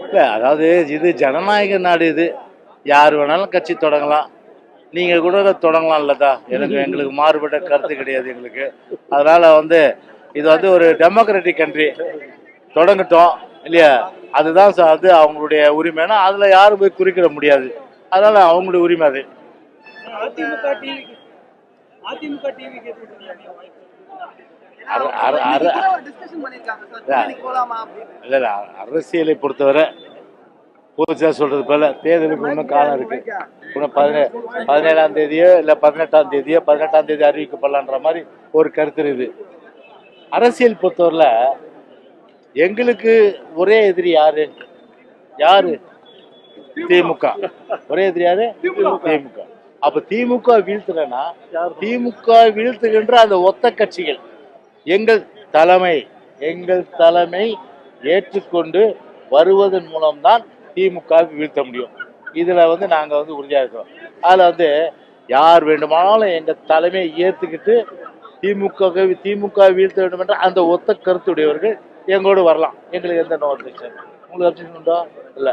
இல்லை, அதாவது இது ஜனநாயக நாடு. இது யார் வேணாலும் கட்சி தொடங்கலாம். நீங்கள் கூட தொடங்கலாம் இல்லதா? எங்களுக்கு மாறுபட்ட கருத்து கிடையாது எங்களுக்கு. அதனால் இது ஒரு டெமோக்ராட்டிக் கண்ட்ரி. தொடங்கட்டும் இல்லையா? அதுதான் அது அவங்களுடைய உரிமைனா அதில் யாரும் போய் குறிக்கிட முடியாது. அதனால் அவங்களுடைய உரிமை அது. இல்ல, அரசியலை பொறுத்தவரை புதுசா சொல்றது போல தேர்தலுக்கு இன்னும் காலம் இருக்கு. இன்னும் 17ஆம் தேதியோ இல்ல 18ஆம் தேதியோ 18ஆம் தேதி அறிவிக்கப்படலான்ற மாதிரி ஒரு கருத்து இருக்குது. அரசியல் பொறுத்தவரையில எங்களுக்கு ஒரே எதிரி யாரு? திமுக. ஒரே எதிரி யாரு? திமுக. அப்ப திமுக வீழ்த்துறனா திமுக வீழ்த்துகின்ற அந்த ஒத்த கட்சிகள் எங்கள் தலைமை ஏற்றுக்கொண்டு வருவதன் மூலம்தான் திமுக வீழ்த்த முடியும். இதுல நாங்க உறுதியா இருக்கிறோம். அதுல யார் வேண்டுமானாலும் எங்க தலைமையை ஏத்துக்கிட்டு திமுக வீழ்த்த வேண்டும் என்ற அந்த ஒத்த கருத்துடையவர்கள் எங்களோடு வரலாம். எங்களுக்கு எந்த நோ அப்ஜெக்ஷன். உங்களுக்கு அப்ஜெக்ஷன் உண்டோ? இல்ல.